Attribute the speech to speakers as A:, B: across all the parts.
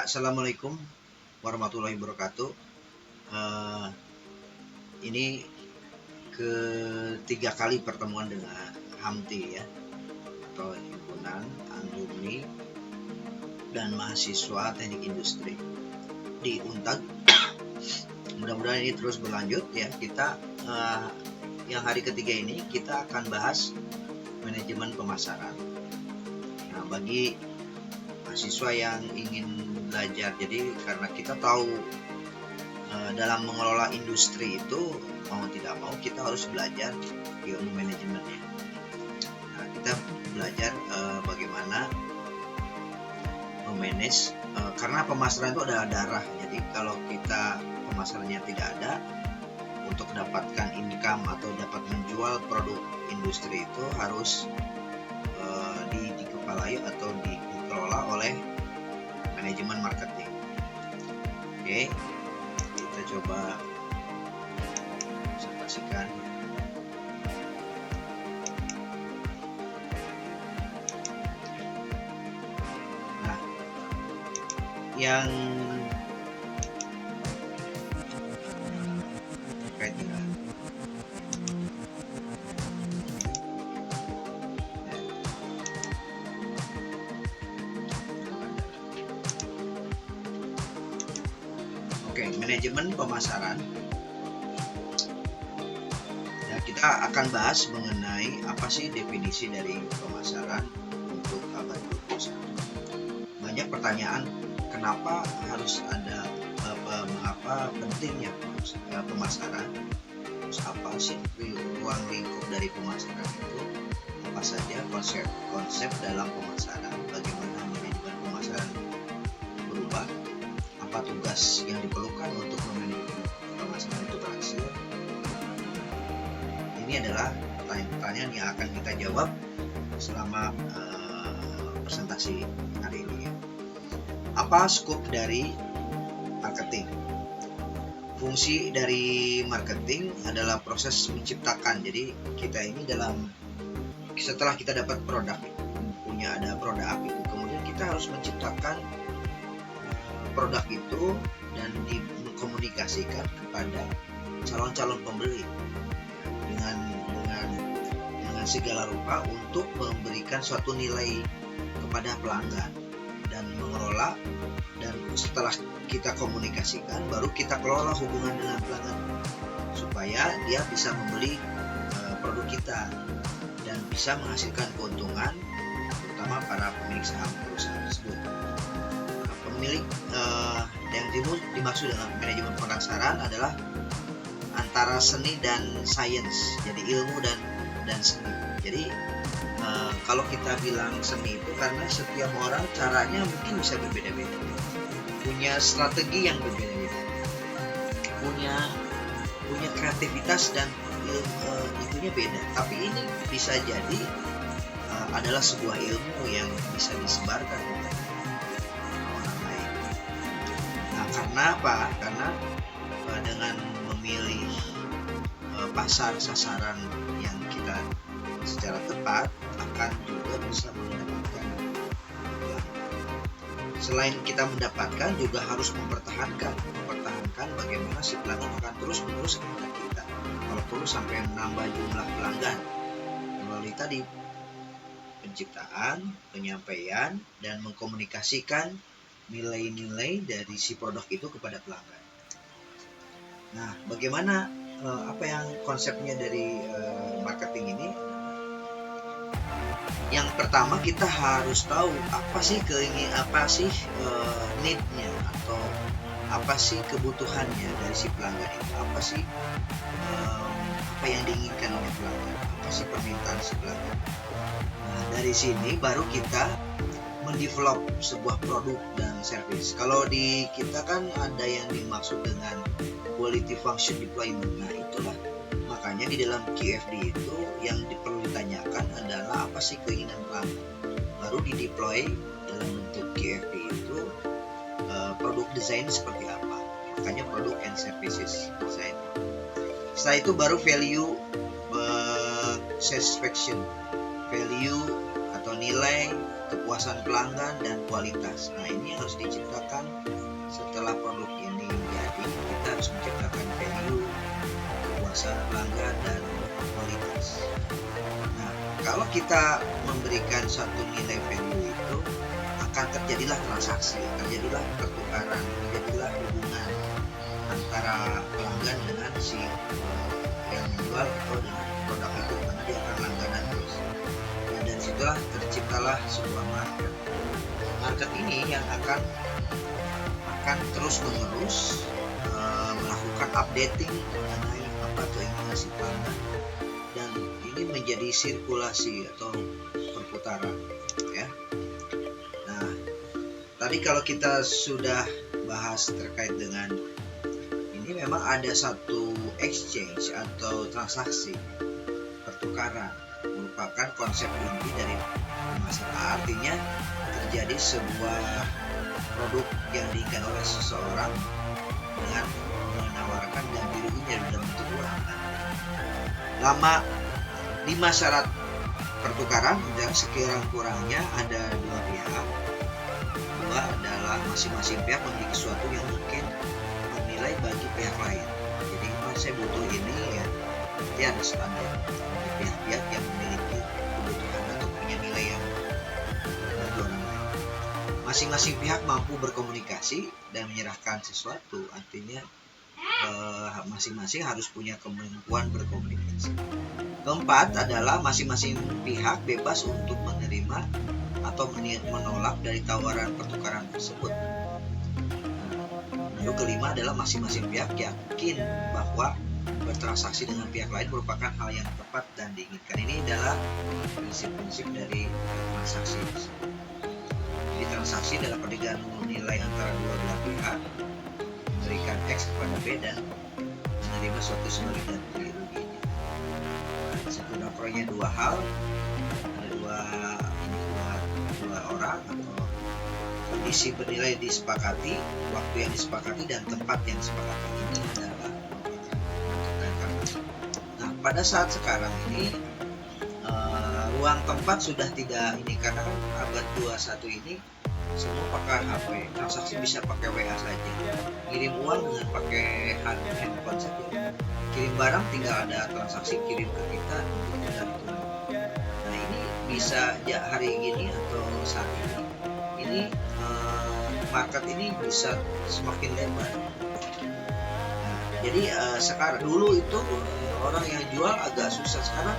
A: Ya, assalamualaikum warahmatullahi wabarakatuh. Ini ketiga kali pertemuan dengan HAMTI ya, atau Himpunan Alumni dan Mahasiswa Teknik Industri di Untag. Mudah-mudahan ini terus berlanjut ya. Kita yang hari ketiga ini kita akan bahas manajemen pemasaran. Nah, bagi mahasiswa yang ingin belajar, jadi karena kita tahu dalam mengelola industri itu mau tidak mau kita harus belajar ilmu manajemennya. Nah, kita belajar bagaimana memanage karena pemasaran itu adalah darah. Jadi kalau kita pemasarannya tidak ada, untuk mendapatkan income atau dapat menjual produk industri itu harus dikepalai atau dikelola oleh manajemen marketing. Oke, kita coba presentasikan. Nah, yang terkait dengan manajemen pemasaran. Ya, kita akan bahas mengenai apa sih definisi dari pemasaran untuk abad 21. Banyak pertanyaan, kenapa harus ada mengapa pentingnya pemasaran? Terus apa sih ruang lingkup dari pemasaran itu? Apa saja konsep dalam pemasaran? Bagaimana manajemen pemasaran berubah? Apa tugas yang diperlukan untuk memanajemen pemasaran itu berhasil? Ini adalah pertanyaan-pertanyaan yang akan kita jawab selama presentasi hari ini. Apa skop dari marketing? Fungsi dari marketing adalah proses menciptakan. Jadi kita ini setelah kita dapat produk, ada produk itu, kemudian kita harus menciptakan produk itu dan dikomunikasikan kepada calon-calon pembeli dengan segala rupa untuk memberikan suatu nilai kepada pelanggan dan mengelola, dan setelah kita komunikasikan baru kita kelola hubungan dengan pelanggan supaya dia bisa membeli produk kita dan bisa menghasilkan keuntungan, terutama para pemilik saham perusahaan tersebut. Pemilik yang dimaksud dengan manajemen pemasaran adalah antara seni dan sains, jadi ilmu dan seni. Jadi kalau kita bilang seni itu karena setiap orang caranya mungkin bisa berbeda-beda, punya strategi yang berbeda-beda, punya kreativitas dan itunya beda. Tapi ini bisa jadi adalah sebuah ilmu yang bisa disebarkan orang lain. Nah, karena apa? Karena dengan memilih pasar sasaran yang kita secara tepat akan juga bisa mendapatkan. Selain kita mendapatkan, juga harus mempertahankan bagaimana si pelanggan akan terus-menerus kepada kita. Kalau perlu sampai menambah jumlah pelanggan melalui tadi penciptaan, penyampaian, dan mengkomunikasikan nilai-nilai dari si produk itu kepada pelanggan. Nah, bagaimana apa yang konsepnya dari marketing ini? Yang pertama kita harus tahu apa sih need-nya atau apa sih kebutuhannya dari si pelanggan itu, apa sih apa yang diinginkan oleh pelanggan, apa sih permintaan si pelanggan. Nah, dari sini baru kita mendevelop sebuah produk dan service. Kalau di kita kan ada yang dimaksud dengan quality function deployment. Nah, itulah makanya di dalam QFD itu yang perlu ditanyakan adalah apa sih keinginan pelanggan, baru dideploy dalam bentuk QFD itu produk desain seperti apa. Makanya produk and services design. Setelah itu baru value satisfaction, value atau nilai, kepuasan pelanggan, dan kualitas. Nah, ini harus diciptakan setelah produk ini jadi. Kita harus menciptakan value, kepuasan pelanggan, dan kualitas. Nah, kalau kita memberikan satu nilai value itu, akan terjadilah transaksi, terjadilah pertukaran, terjadilah hubungan antara pelanggan dengan si yang menjual atau dengan produk itu, karena dia akan langganan terus. Dan dari situlah terciptalah sebuah market. Market ini yang akan terus menerus melakukan updating mengenai apa keinginan si pelanggan, dan ini menjadi sirkulasi atau perputaran, ya. Nah, tadi kalau kita sudah bahas terkait dengan ini, memang ada satu exchange atau transaksi pertukaran, merupakan konsep inti dari pemasaran. Artinya terjadi sebuah produk yang diinginkan oleh seseorang dengan menawarkan ganti ruginya dalam bentuk uang. Lama 5 syarat pertukaran, dan sekirang-kurangnya ada dua pihak. Dua adalah masing-masing pihak memiliki sesuatu yang mungkin bernilai bagi pihak lain. Jadi kalau saya butuh ini, ya berarti ada standar pihak-pihak yang memiliki kebutuhan atau punya nilai yang bagi orang lain. Masing-masing pihak mampu berkomunikasi dan menyerahkan sesuatu, artinya masing-masing harus punya kemampuan berkomunikasi. Keempat adalah masing-masing pihak bebas untuk menerima atau menolak dari tawaran pertukaran tersebut. Lalu kelima adalah masing-masing pihak yakin bahwa bertransaksi dengan pihak lain merupakan hal yang tepat dan diinginkan. Ini adalah prinsip-prinsip dari transaksi. Jadi transaksi dalam perdagangan nilai antara dua belah pihak, memberikan X kepada B dan menerima suatu sebagai ganti ruginya. Sekurang-kurangnya dua hal, ada dua orang atau kondisi bernilai disepakati, waktu yang disepakati, dan tempat yang disepakati. Ini adalah nah, pada saat sekarang ini ruang tempat sudah tidak ini, karena abad 21 ini semua pakai HP, transaksi bisa pakai WA saja, kirim uang dengan pakai handphone saja, kirim barang tinggal ada transaksi kirim ke kita dan turun. Nah, ini bisa ya hari ini atau saat ini market ini bisa semakin lebar. Nah, jadi sekarang dulu itu orang yang jual agak susah, sekarang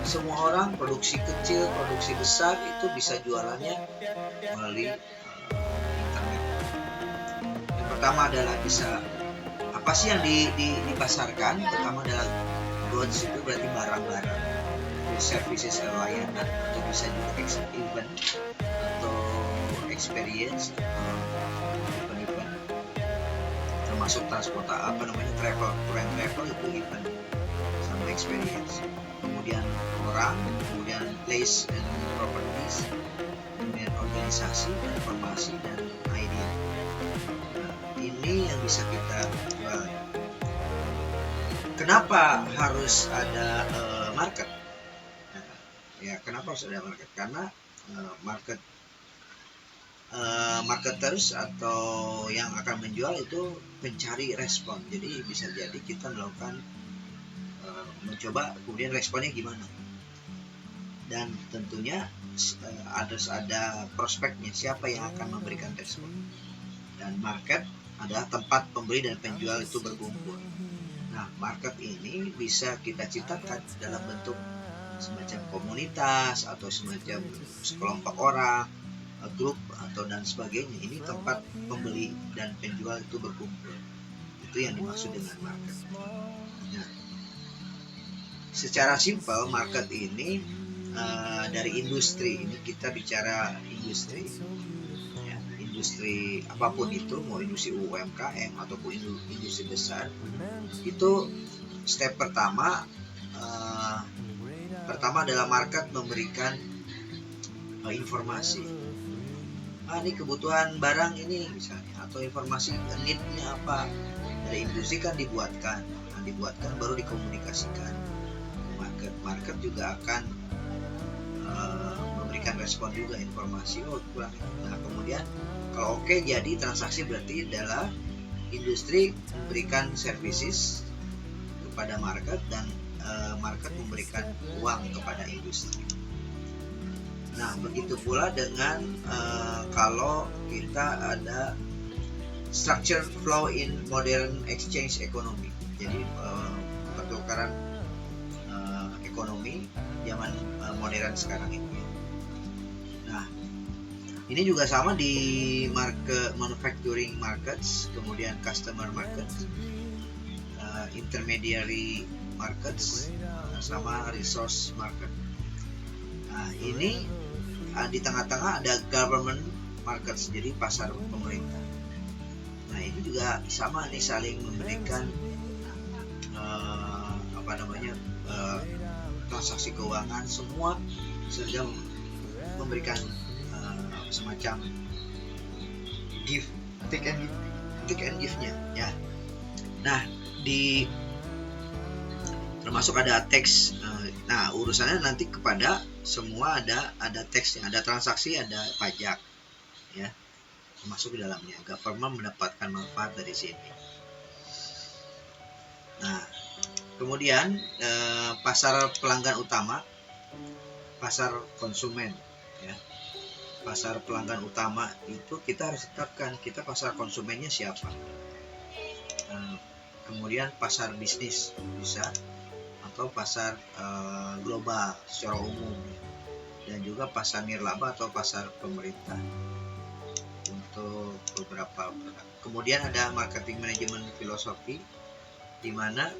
A: semua orang produksi kecil, produksi besar itu bisa jualannya melalui internet. Yang pertama adalah bisa apa sih yang dipasarkan? Pertama adalah goods, itu berarti barang-barang, services atau layanan, atau bisa juga event atau experience, event, termasuk transportasi travel itu event sama experience. Kemudian orang, kemudian place and properties, kemudian organisasi, informasi, dan idea. Nah, ini yang bisa kita jual. Kenapa harus ada market? Nah, ya, kenapa harus ada market? Karena marketers atau yang akan menjual itu mencari respon. Jadi bisa jadi kita melakukan mencoba, kemudian responnya gimana, dan tentunya harus ada prospeknya, siapa yang akan memberikan respon. Dan market adalah tempat pembeli dan penjual itu berkumpul. Nah, market ini bisa kita ciptakan dalam bentuk semacam komunitas atau semacam sekelompok orang, grup atau dan sebagainya. Ini tempat pembeli dan penjual itu berkumpul. Itu yang dimaksud dengan market. Nah, secara simpel market ini dari industri, ini kita bicara industri, ya, industri apapun itu, mau industri UMKM ataupun industri besar, itu step pertama adalah market memberikan informasi. Ini kebutuhan barang ini misalnya, atau informasi need-nya apa. Dari industri kan dibuatkan baru dikomunikasikan. Market juga akan memberikan respon juga, informasi kurang. Nah kemudian kalau oke, jadi transaksi berarti adalah industri berikan services kepada market dan market memberikan uang kepada industri. Nah begitu pula dengan kalau kita ada structure flow in modern exchange economy, jadi pertukaran ekonomi zaman modern sekarang ini. Nah ini juga sama di manufacturing markets, kemudian customer markets, intermediary markets, sama resource market. Nah ini di tengah-tengah ada government markets, jadi pasar pemerintah. Nah ini juga sama nih, saling memberikan transaksi keuangan, semua sedang memberikan semacam give, take and give-nya ya. Nah di termasuk ada tax. Nah urusannya nanti kepada semua ada tax, ada transaksi, ada pajak ya, termasuk di dalamnya. Government mendapatkan manfaat dari sini. Nah kemudian pasar pelanggan utama, pasar konsumen ya. Pasar pelanggan utama itu kita harus tetapkan, kita pasar konsumennya siapa. Kemudian pasar bisnis bisa, atau pasar global secara umum, dan juga pasar nirlaba atau pasar pemerintah untuk beberapa produk. Kemudian ada marketing management filosofi, di mana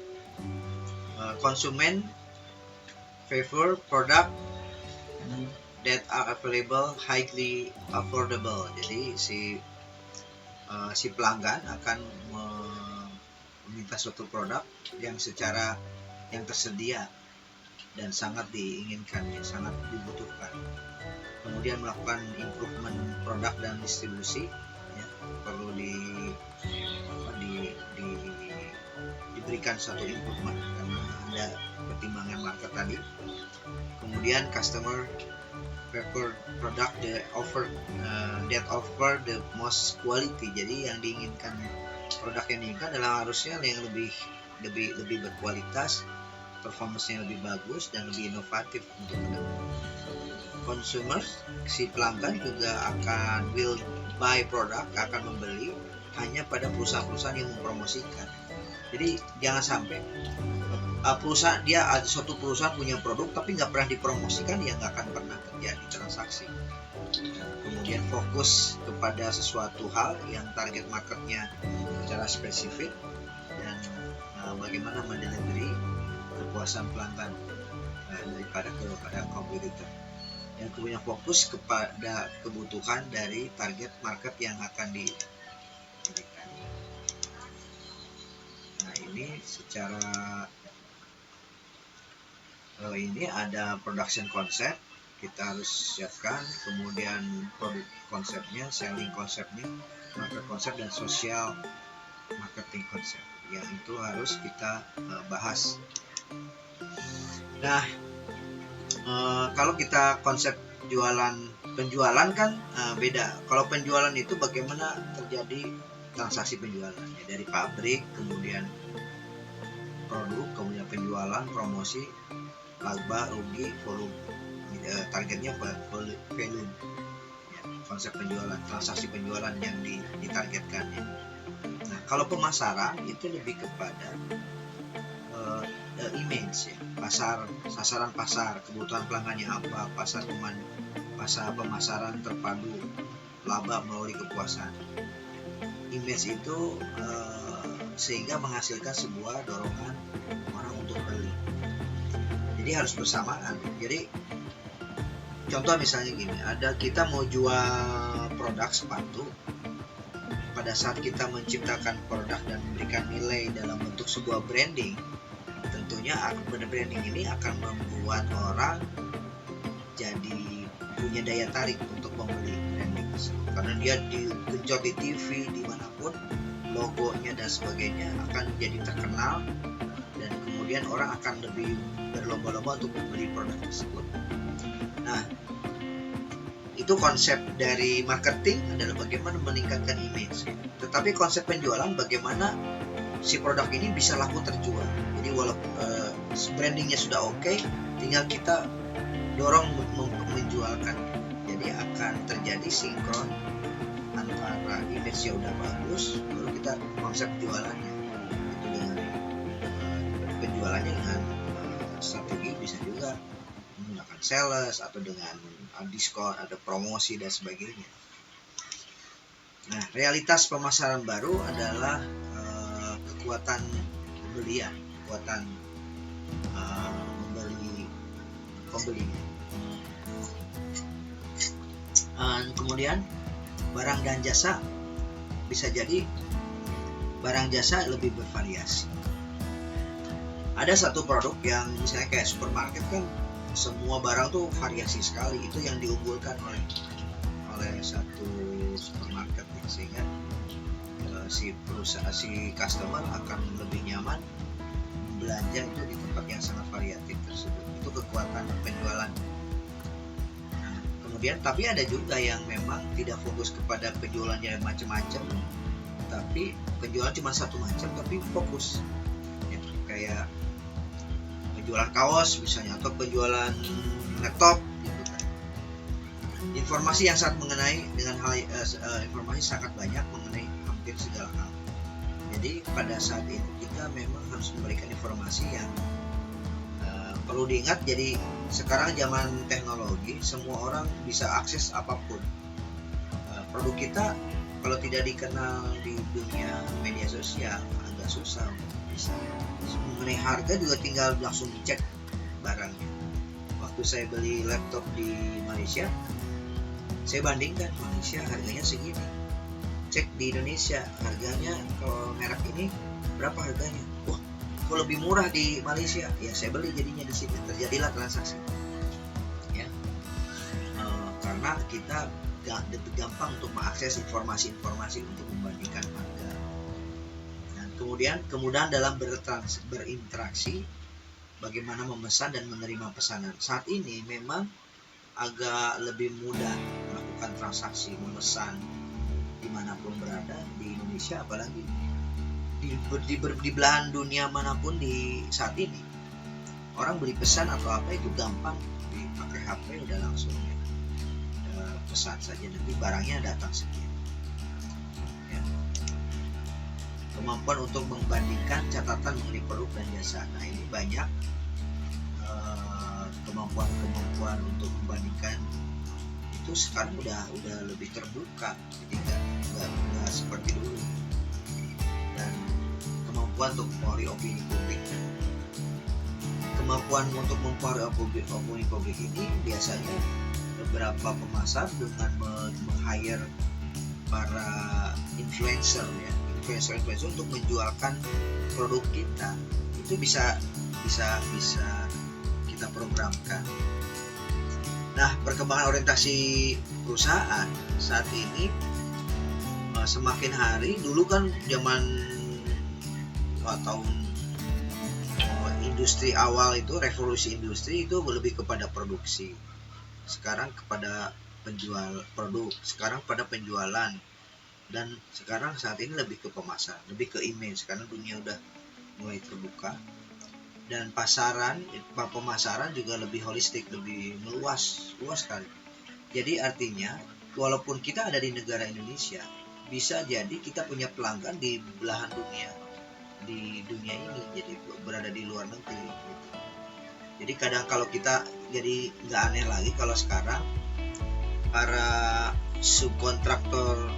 A: konsumen favor product that are available, highly affordable. Jadi si pelanggan akan meminta suatu produk yang tersedia dan sangat diinginkan, sangat dibutuhkan. Kemudian melakukan improvement produk dan distribusi ya, perlu diberikan suatu improvement karena ada pertimbangan market tadi. Kemudian customer prefer product that offer the most quality. Jadi yang diinginkan, produk yang diinginkan adalah harusnya yang lebih berkualitas, performance-nya lebih bagus dan lebih inovatif untuk kedepan. Consumers, si pelanggan juga will buy produk, akan membeli hanya pada perusahaan-perusahaan yang mempromosikan. Jadi jangan sampai suatu perusahaan punya produk tapi nggak pernah dipromosikan, ya nggak akan pernah terjadi transaksi. Kemudian fokus kepada sesuatu hal yang target marketnya secara spesifik, dan bagaimana mendelivery kepuasan pelanggan kepada kompetitor, yang kemudian fokus kepada kebutuhan dari target market yang akan diberikan. Nah ini secara ini ada production concept, kita harus siapkan, kemudian produk konsepnya, selling konsepnya, market konsep, dan social marketing konsep, yang itu harus kita bahas. Nah kalau kita konsep penjualan kan beda. Kalau penjualan itu bagaimana terjadi transaksi penjualan ya, dari pabrik, kemudian produk, kemudian penjualan, promosi, laba, rugi, volume, targetnya value ya, konsep penjualan, transaksi penjualan yang ditargetkan ya. Nah kalau pemasaran itu lebih kepada image ya, sasaran pasar, kebutuhan pelanggannya apa, pemasaran terpadu, laba melalui kepuasan. Image itu sehingga menghasilkan sebuah dorongan orang untuk beli. Jadi harus bersamaan. Jadi contoh misalnya gini, kita mau jual produk sepatu. Pada saat kita menciptakan produk dan memberikan nilai dalam bentuk sebuah branding, tentunya branding ini akan membuat orang jadi punya daya tarik untuk membeli branding tersebut, karena dia digenjot di TV dimanapun, logonya dan sebagainya akan jadi terkenal, dan kemudian orang akan lebih berlomba-lomba untuk membeli produk tersebut. Nah, itu konsep dari marketing adalah bagaimana meningkatkan image. Tetapi konsep penjualan bagaimana si produk ini bisa laku terjual. Jadi walaupun brandingnya sudah oke, tinggal kita dorong menjualkan. Jadi akan terjadi sinkron antara image-nya udah bagus, baru kita konsep jualannya. Itu dengan penjualannya dengan strategi bisa juga menggunakan sales atau dengan diskon, ada promosi dan sebagainya. Nah, realitas pemasaran baru adalah kekuatan pembelian, kekuatan pembelinya. Kemudian barang dan jasa, bisa jadi barang jasa lebih bervariasi. Ada satu produk yang misalnya kayak supermarket kan, semua barang tuh variasi sekali, itu yang diunggulkan oleh satu supermarket, sehingga si customer akan lebih nyaman belanja itu di tempat yang sangat variatif tersebut. Itu kekuatan penjualan. Nah, kemudian tapi ada juga yang memang tidak fokus kepada penjualannya macam-macam, tapi penjualan cuma satu macam tapi fokus ya, kayak penjualan kaos misalnya, atau penjualan laptop gitu kan. Informasi yang sangat mengenai dengan hal informasi sangat banyak mengenai hampir segala hal. Jadi pada saat itu kita memang harus memberikan informasi yang perlu diingat. Jadi sekarang zaman teknologi, semua orang bisa akses apapun. Produk kita kalau tidak dikenal di dunia media sosial agak susah. Bisa mengenai harga juga tinggal langsung dicek barangnya. Waktu saya beli laptop di Malaysia, saya bandingkan Malaysia harganya segini, cek di Indonesia harganya kalau merek ini berapa harganya, wah kok lebih murah di Malaysia, ya saya beli jadinya di situ. Terjadilah transaksi ya, karena kita gampang untuk mengakses informasi-informasi untuk membandingkan harga. Kemudian kemudahan dalam berinteraksi, bagaimana memesan dan menerima pesanan. Saat ini memang agak lebih mudah melakukan transaksi, memesan dimanapun berada di Indonesia, apalagi di belahan dunia manapun di saat ini. Orang beli pesan atau apa itu gampang, dipakai HP udah langsung ya, pesan saja nanti barangnya datang sekian. Kemampuan untuk membandingkan catatan mengenai produk dan jasa. Nah, ini banyak kemampuan untuk membandingkan itu sekarang udah lebih terbuka, jadi nggak seperti dulu. Dan kemampuan untuk mempengaruhi opini publik. Kemampuan untuk mempengaruhi opini publik ini biasanya beberapa pemasar dengan meng-hire para influencer ya, influencer untuk menjualkan produk kita. Itu bisa kita programkan. Nah, perkembangan orientasi perusahaan saat ini semakin hari. Dulu kan zaman tahun industri awal itu, revolusi industri itu lebih kepada produksi. Sekarang kepada produk, sekarang pada penjualan. Dan sekarang saat ini lebih ke pemasaran, lebih ke image, karena dunia udah mulai terbuka. Dan pemasaran juga lebih holistik, lebih luas sekali. Jadi artinya walaupun kita ada di negara Indonesia, bisa jadi kita punya pelanggan di belahan dunia, di dunia ini, jadi berada di luar negeri gitu. Jadi kadang kalau kita jadi nggak aneh lagi kalau sekarang para subkontraktor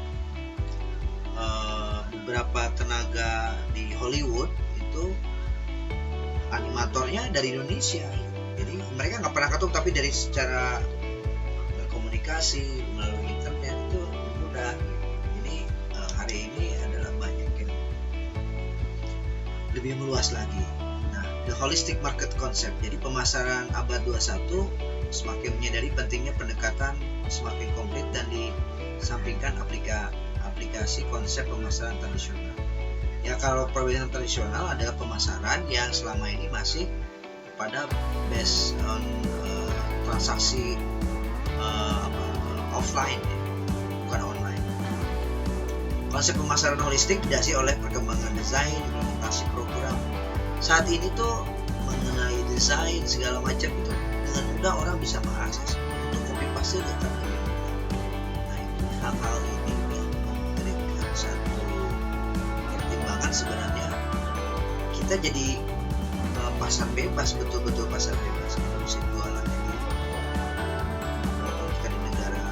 A: beberapa tenaga di Hollywood itu animatornya dari Indonesia. Jadi mereka nggak pernah ketemu, tapi dari secara komunikasi melalui internet itu mudah. Jadi hari ini adalah banyak yang lebih meluas lagi. Nah, the holistic market concept. Jadi pemasaran abad 21 semakin menyadari pentingnya pendekatan semakin komplit dan disampingkan aplikasi konsep pemasaran tradisional. Ya, kalau pemasaran tradisional adalah pemasaran yang selama ini masih pada based on transaksi offline ya, bukan online. Konsep pemasaran holistik didasari oleh perkembangan desain, implementasi program. Saat ini tuh mengenai desain segala macam itu dengan mudah orang bisa mengakses untuk copy paste data. Nah, hal-hal ini yang memberikan satu pertimbangan sebenarnya kita jadi pasar bebas, betul-betul pasar bebas. Kita bisa jualan ini walaupun kita di negara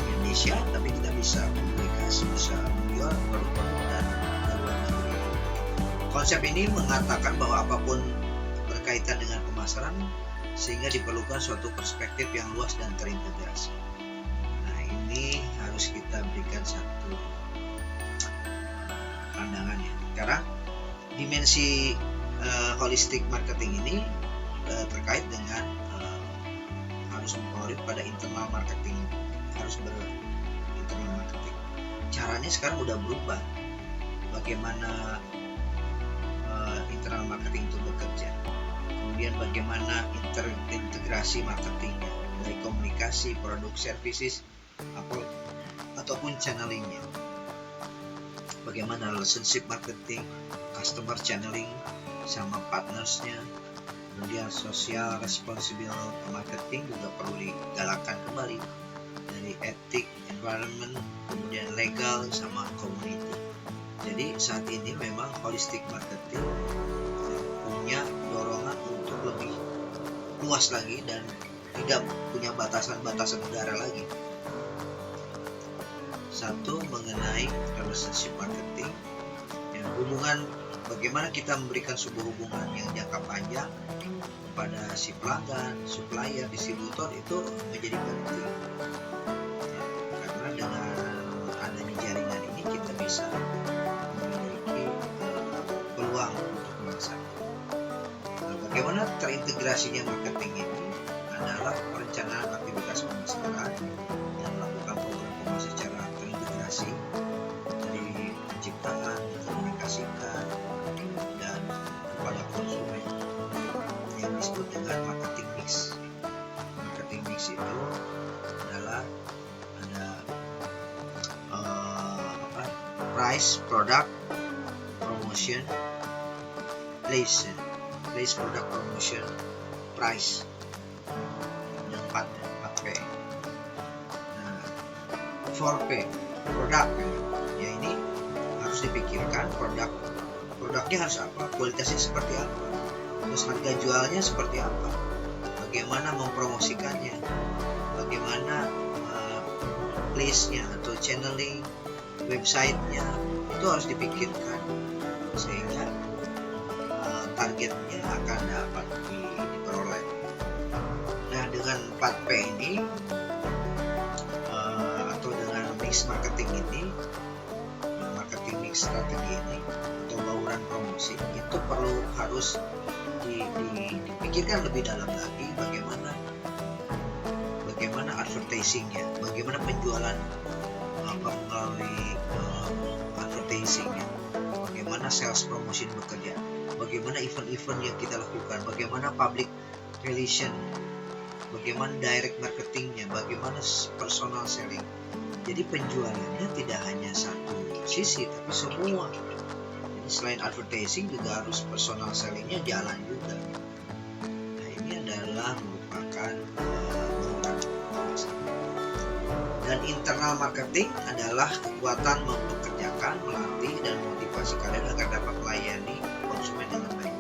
A: Indonesia, tapi kita bisa komunikasi, bisa menjual produk-produk dari luar negeri. Konsep ini mengatakan bahwa apapun berkaitan dengan pemasaran sehingga diperlukan suatu perspektif yang luas dan terintegrasi. Nah, ini harus kita berikan satu pandangan ya. Karena dimensi holistic marketing ini terkait dengan harus mempengaruhi pada internal marketing, harus internal marketing. Caranya sekarang udah berubah. Bagaimana internal marketing itu bekerja, kemudian bagaimana integrasi marketingnya dari komunikasi, produk, services, ataupun channelingnya. Bagaimana relationship marketing, customer channeling sama partnersnya, kemudian social responsible marketing juga perlu digalakkan kembali dari etik, environment, kemudian legal sama community. Jadi saat ini memang holistic marketing punya dorongan untuk lebih luas lagi dan tidak punya batasan-batasan negara lagi. Satu, mengenai relationship marketing, ya, hubungan, bagaimana kita memberikan sebuah hubungan yang jangka panjang kepada si pelanggan, supplier, distributor itu menjadi penting ya, karena dengan adanya jaringan ini kita bisa memiliki peluang untuk melaksanakan. Nah, bagaimana terintegrasinya marketing ini adalah perencanaan aktivitas pemasaran yang melakukan program pemasaran secara terintegrasi dari penciptaan, komunikasikan, dan kepada konsumen yang disebut dengan marketing mix. Marketing mix itu adalah ada price, product, promotion, place, product, promotion, price, yang 4P. Nah, 4P, produk, ya ini harus dipikirkan produknya harus apa, kualitasnya seperti apa, terus harga jualnya seperti apa, bagaimana mempromosikannya, bagaimana place-nya atau channeling website-nya, itu harus dipikirkan sehingga targetnya akan dapat diperoleh. Nah, dengan 4P ini atau dengan mix marketing ini, marketing mix strategi ini atau bauran promosi itu harus dipikirkan lebih dalam lagi bagaimana advertisingnya, bagaimana penjualan melalui advertisingnya, bagaimana sales promotion bekerja, bagaimana event-event yang kita lakukan, bagaimana public relation, bagaimana direct marketingnya, bagaimana personal selling. Jadi penjualannya tidak hanya satu sisi tapi semua. Jadi selain advertising juga harus personal sellingnya jalan juga. Nah, ini adalah merupakan dan internal marketing adalah kekuatan mempekerjakan, melatih, dan motivasi kalian agar dapat melayani konsumen dengan baik.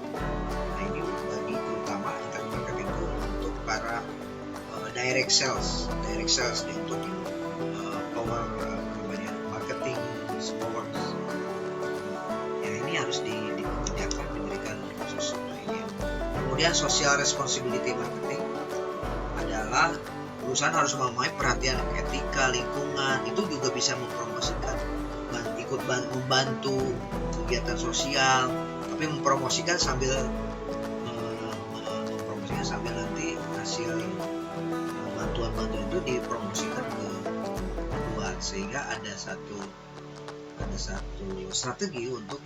A: Nah, ini bagi terutama internal marketing itu untuk para direct sales untuk power marketing power. Ya, ini harus dipekerjakan, diberikan khusus lainnya. Kemudian social responsibility marketing adalah perusahaan harus mempunyai perhatian etika lingkungan, itu juga bisa mempromosikan, ikut membantu kegiatan sosial, tapi mempromosikan sambil nanti hasil bantuan itu dipromosikan ke luar, sehingga ada satu strategi untuk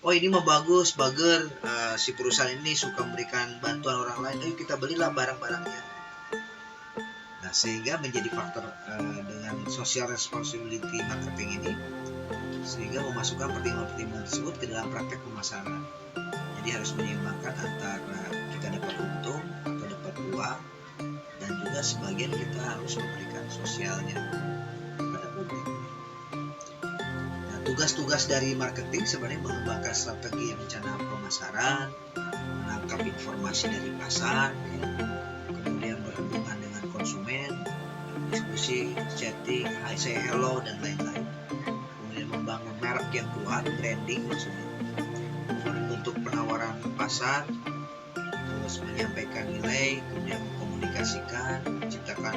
A: oh ini mah bagus, bager, si perusahaan ini suka memberikan bantuan orang lain, ayo kita belilah barang-barangnya. Nah, sehingga menjadi faktor dengan social responsibility marketing ini, sehingga memasukkan pertimbangan-pertimbangan tersebut ke dalam praktek pemasaran. Jadi harus menyeimbangkan antara kita dapat untung atau dapat uang, dan juga sebagian kita harus memberikan sosialnya kepada publik. Nah, tugas-tugas dari marketing sebenarnya mengembangkan strategi rencana pemasaran, menangkap informasi dari pasar, kemudian berhubungan dengan konsumen, diskusi, chatting, hi say hello, dan lain-lain. Kemudian membangun merek yang kuat, branding maksudnya. Kemudian untuk penawaran pasar, terus menyampaikan nilai, kemudian mengkomunikasikan, menciptakan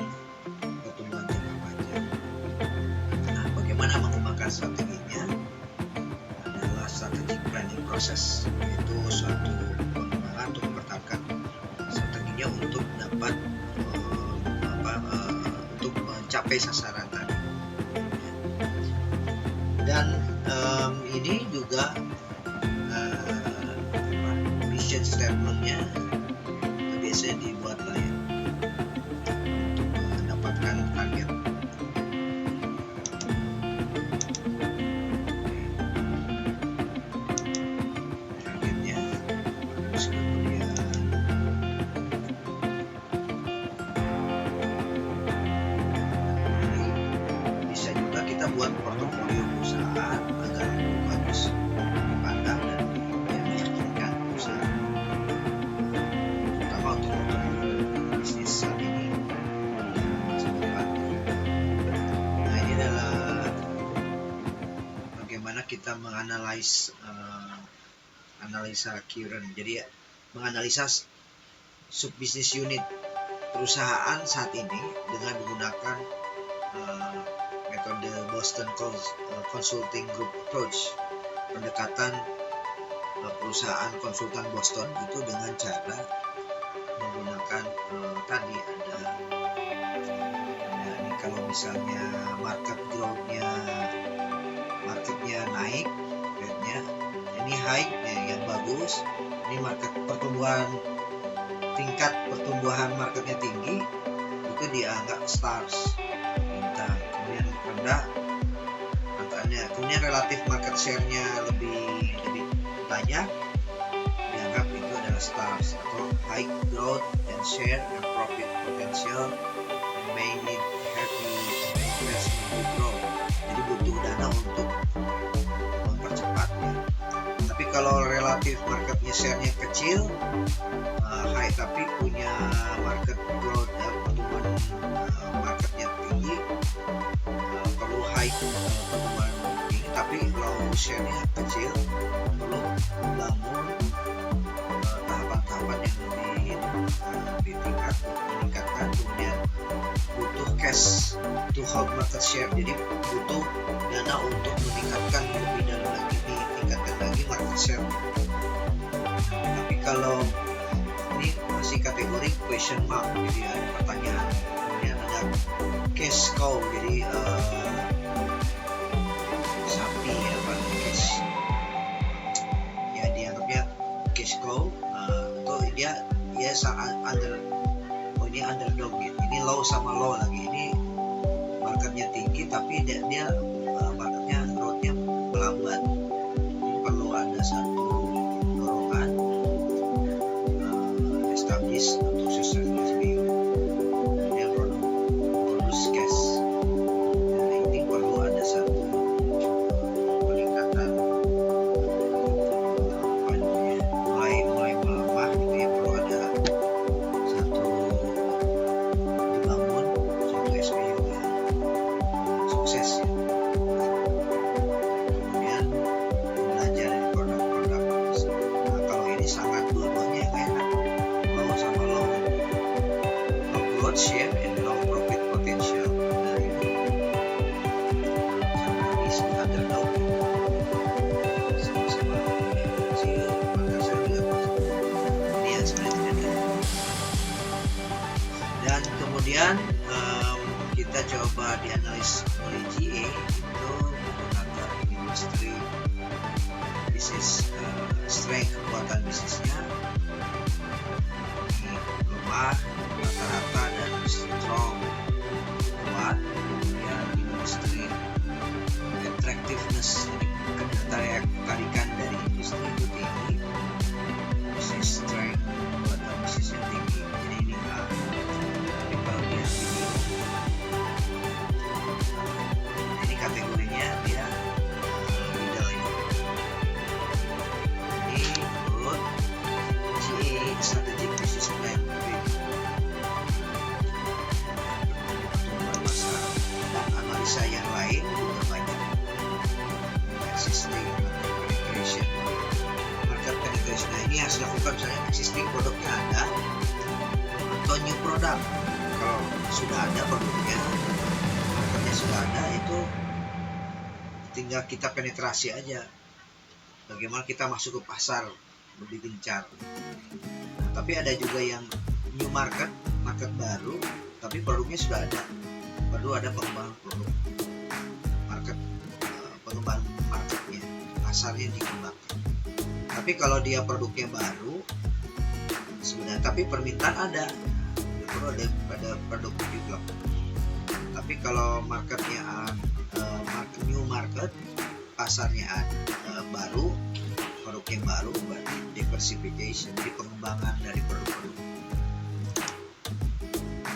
A: pertumbuhan jangka panjang. Nah, bagaimana mengembangkan strateginya? Adalah strategic planning process, yaitu suatu pengembangan untuk mempertahankan strateginya untuk dapat untuk mencapai sasaran tadi. Dan ini juga mission statementnya biasanya dibuat lah ya untuk mendapatkan target. Targetnya, terus kemudian bisa juga kita buat portofolio perusahaan agar bagus dipandang dan meyakinkan perusahaan, terutama untuk bisnis saat ini. Nah, ini adalah bagaimana kita menganalisis analisa current. Jadi menganalisa subbisnis unit perusahaan saat ini dengan menggunakan metode Boston Consulting Group Approach, pendekatan perusahaan konsultan Boston itu dengan cara menggunakan tadi ada ini kalau misalnya market growth-nya, marketnya naik, rate-nya ini high yang bagus, ini market pertumbuhan, tingkat pertumbuhan marketnya tinggi, itu dianggap stars, bintang. Kemudian rendah angkanya, kemudian relatif market share-nya lebih banyak, dianggap itu adalah stars. Atau high growth and share and profit potential may need heavy investment to grow. Jadi butuh dana untuk mempercepatnya. Tapi kalau relatif marketnya share-nya kecil, high tapi punya market growth pertumbuhan marketnya tinggi, perlu high pertumbuhan tinggi tapi low share-nya kecil, perlu membangun tahapan-tahapan yang lebih tingkat untuk meningkatkan. Kemudian butuh cash to hold market share, jadi butuh dana untuk meningkatkan lebih dalam lagi, ditingkatkan lagi market share. Tapi kalau ini masih kategori question mark, jadi ada pertanyaan. Kemudian ada cash cow, jadi sapi apa cash ya, dianggapnya cash cow, atau dia ini underdog gitu. Ini low sama low lagi, ini marketnya tinggi tapi dia marketnya growth-nya melambat, perlu ada satu dorongan establish untuk sustainability, kemudian produce cash. Nah, ini perlu ada satu peningkatan mulai melemah gitu ya, perlu ada satu dibangun satu SPU yang sukses ya. Kemudian belajar dari produk-produk. Nah, kalau ini sangat dua-duanya yang enak, low sama low, low growth share and low profit potential. Nah, ini sama di underdog, sama-sama kecil, maka saya juga ini yang sebenarnya tidak. Dan kemudian kita coba dianalisis oleh GA itu menggunakan industri business strength kekuatan bisnisnya ini lemah rata-rata dan strong kuat. Kemudian industri attractiveness, ketertarikan dari industri itu tinggi. Bisnis strength kekuatan bisnisnya tinggi, jadi ini enggak. Tapi kalau dia tinggi, ini kategorinya dia middle ini. Ini menurut GA Strategic Business Plan pertumbuhan pasar dan analisa yang lain juga banyak. Existing penetration, market penetration. Nah, ini harus dilakukan misalnya existing produknya ada atau new product. Kalau sudah ada produknya, marketnya sudah ada, itu tinggal kita penetrasi aja. Bagaimana kita masuk ke pasar lebih gencar. Nah, tapi ada juga yang new market, market baru, tapi produknya sudah ada. Perlu ada pengembangan produk, market, pengembangan marketnya, pasarnya dikembangkan. Tapi kalau dia produknya baru sebenarnya, tapi permintaan ada, perlu ada pada produk develop. Tapi kalau marketnya new market, pasarnya ada, baru, produk yang baru, berarti diversification, jadi pengembangan dari produk-produk.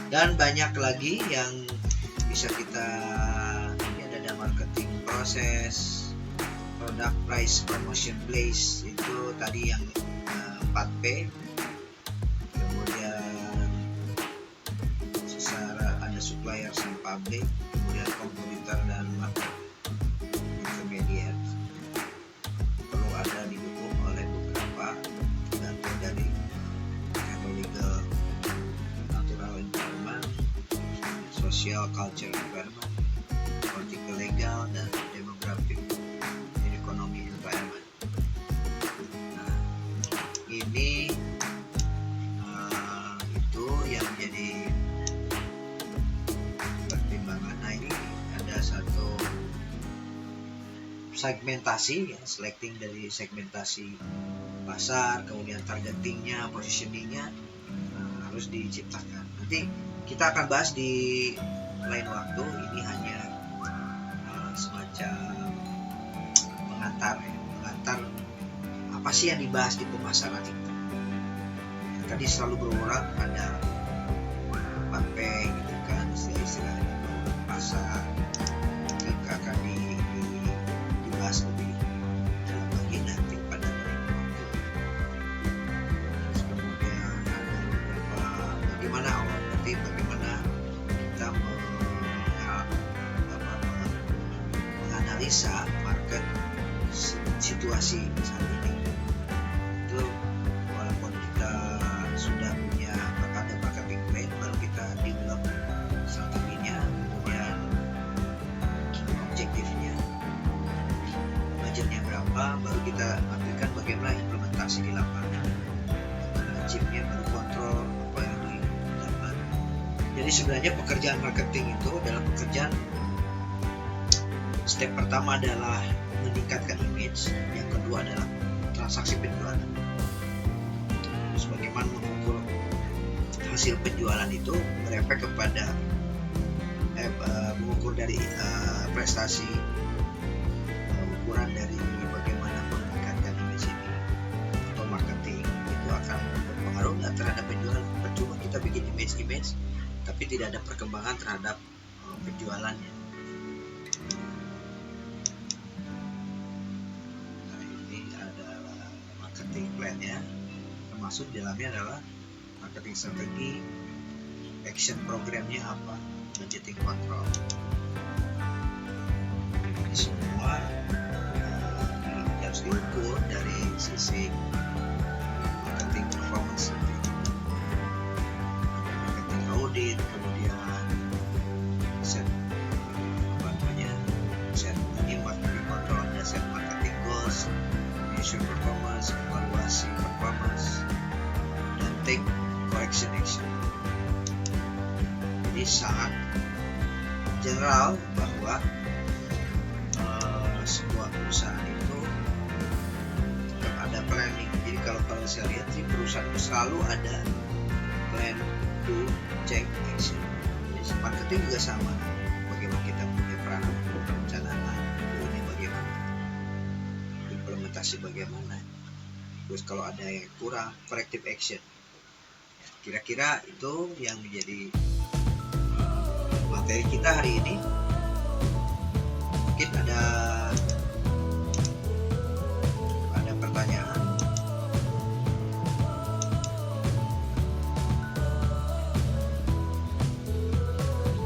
A: Dan banyak lagi yang bisa kita, ini ada marketing proses, product price promotion place, itu tadi yang 4P. Kemudian secara ada supplier dan public, kemudian kompetitor dan market intermediate. Perlu ada didukung oleh beberapa, tergantung dari legal, natural environment, social culture environment, political legal, dan demographic economy environment. Nah, ini itu yang menjadi pertimbangan. Nah, ini ada satu segmentasi ya, selecting dari segmentasi pasar, kemudian targetingnya, positioningnya harus diciptakan. Nanti kita akan bahas di lain waktu. Ini hanya semacam mengantar apa sih yang dibahas di pemasaran itu. Tadi selalu berulang ada 4P gitu kan, istilah-istilah pasar. Kita akan dibahas lebih dalam lagi nanti pada lain waktu. Terus kemudian ada beberapa bagaimana kita menganalisa market situasi saat ini. Itu walaupun kita sudah punya ada marketing plan, baru kita develop strateginya, kemudian objektifnya, budgetnya berapa, baru kita ambilkan bagaimana implementasi di lapangan, chipnya baru kontrol apa yang didapat. Jadi sebenarnya pekerjaan marketing itu adalah pekerjaan, step pertama adalah meningkatkan image, yang kedua adalah transaksi penjualan. Terus bagaimana mengukur hasil penjualan itu berefek kepada mengukur dari prestasi, ukuran dari bagaimana meningkatkan image ini atau marketing itu akan berpengaruh nggak terhadap penjualan. Percuma kita bikin image tapi tidak ada perkembangan terhadap penjualannya. Plan ya, termasuk di dalamnya adalah marketing strategi, action programnya apa, budgeting control. Ini semua harus diukur dari sisi marketing performance, marketing audit, kemudian set ini marketing control, ada set marketing goals, measure performance, evaluasi performance, dan take correction action. Jadi sangat general bahwa sebuah perusahaan itu tetap ada plan yang saya lihat sih perusahaan itu selalu ada plan, do, check, action. Jadi marketing juga sama. Bagaimana kita punya perencanaan, ini bagaimana, implementasi bagaimana. Terus kalau ada yang kurang, corrective action. Kira-kira itu yang menjadi materi kita hari ini. Mungkin ada pertanyaan.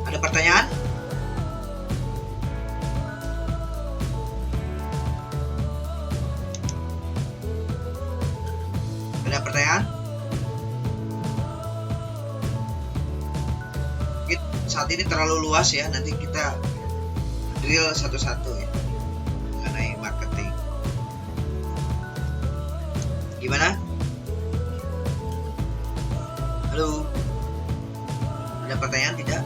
A: Ada pertanyaan? Ada pertanyaan? Mungkin saat ini terlalu luas ya, nanti kita drill satu-satu ya mengenai marketing. Gimana? Halo? Ada pertanyaan tidak?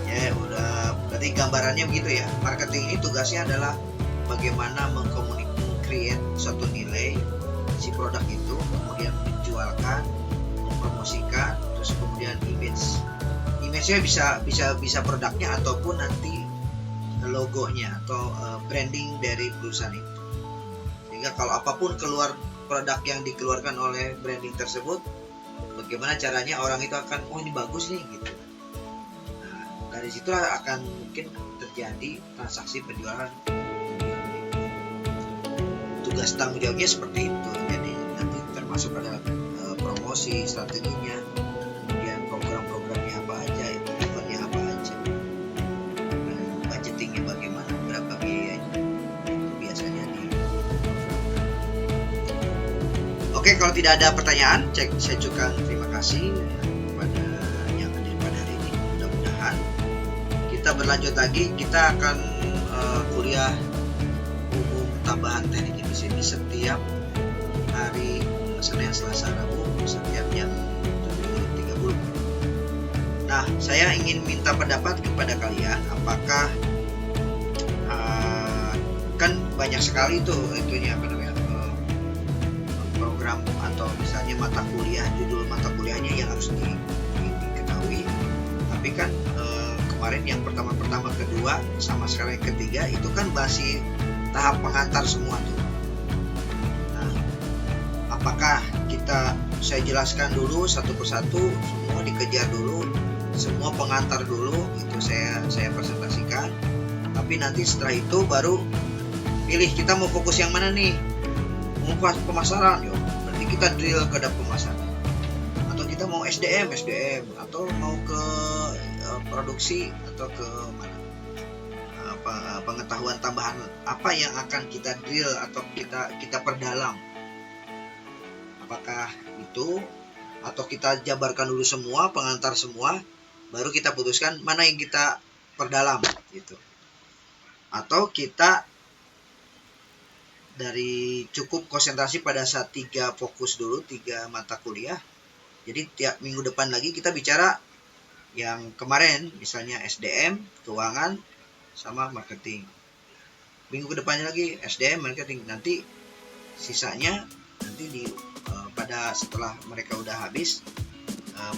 A: Ya udah, berarti gambarannya begitu ya. Marketing ini tugasnya adalah bagaimana meng-create suatu nilai si produk itu, kemudian menjualkan, mempromosikan, terus kemudian image-nya bisa produknya ataupun nanti logonya atau branding dari perusahaan itu. Sehingga kalau apapun keluar produk yang dikeluarkan oleh branding tersebut, bagaimana caranya orang itu akan, oh ini bagus nih gitu. Nah, dari situlah akan mungkin terjadi transaksi penjualan. Tugas tanggung jawabnya seperti itu. Jadi nanti termasuk adalah promosi, strateginya, kemudian program-programnya apa aja, eventnya apa aja, budgetingnya bagaimana, berapa biayanya, itu biasanya di. Oke, kalau tidak ada pertanyaan, saya ucapkan terima kasih kepada yang hadir pada hari ini. Mudah-mudahan kita berlanjut lagi. Kita akan kuliah umum tambahan teknik industri ini setiap hari Senin, Selasa, Rabu setiap jam 7.30. Nah, saya ingin minta pendapat kepada kalian, apakah kan banyak sekali tuh itunya apa namanya program atau misalnya mata kuliah, judul mata kuliahnya yang harus diketahui. Tapi kan kemarin yang pertama, kedua, sama sekarang yang ketiga itu kan masih tahap pengantar semua tuh. Nah, apakah saya jelaskan dulu satu persatu, semua dikejar dulu, semua pengantar dulu, itu saya presentasikan. Tapi nanti setelah itu baru pilih kita mau fokus yang mana nih. Mau pemasaran, yuk berarti kita drill ke pemasaran. Atau kita mau SDM, atau mau ke produksi, atau ke mana? Pengetahuan tambahan apa yang akan kita drill atau kita perdalam. Apakah itu, atau kita jabarkan dulu semua, pengantar semua, baru kita putuskan mana yang kita perdalam gitu. Atau kita dari cukup konsentrasi pada saat 3 fokus dulu, 3 mata kuliah. Jadi tiap minggu depan lagi kita bicara yang kemarin, misalnya SDM, keuangan, sama marketing. Minggu kedepannya lagi SDM, marketing. Nanti sisanya nanti pada setelah mereka udah habis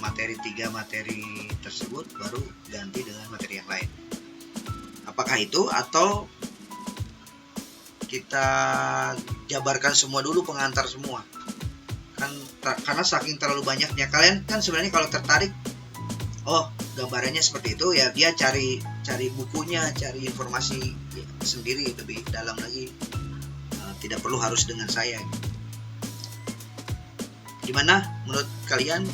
A: materi 3 materi tersebut, baru ganti dengan materi yang lain. Apakah itu, atau kita jabarkan semua dulu, pengantar semua kan, karena saking terlalu banyaknya. Kalian kan sebenarnya kalau tertarik, oh gambarannya seperti itu ya, dia cari bukunya, cari informasi sendiri lebih dalam lagi, tidak perlu harus dengan saya. Gimana menurut kalian?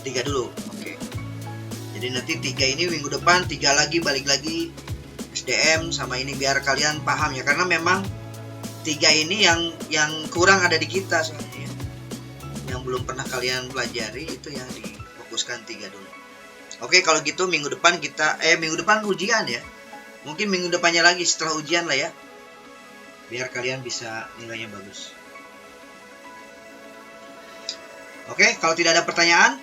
A: Tiga dulu, oke. Jadi nanti 3 ini minggu depan, 3 lagi balik lagi SDM sama ini, biar kalian paham ya, karena memang 3 ini yang kurang ada di kita soalnya. Yang belum pernah kalian pelajari itu yang difokuskan 3 dulu. Oke, kalau gitu minggu depan minggu depan ujian ya. Mungkin minggu depannya lagi setelah ujian lah ya. Biar kalian bisa nilainya bagus. Oke, kalau tidak ada pertanyaan,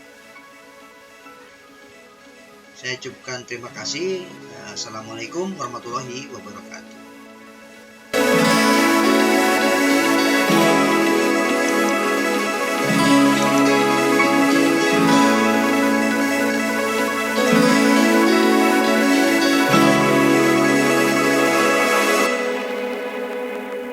A: Saya ucapkan terima kasih. Assalamualaikum warahmatullahi wabarakatuh.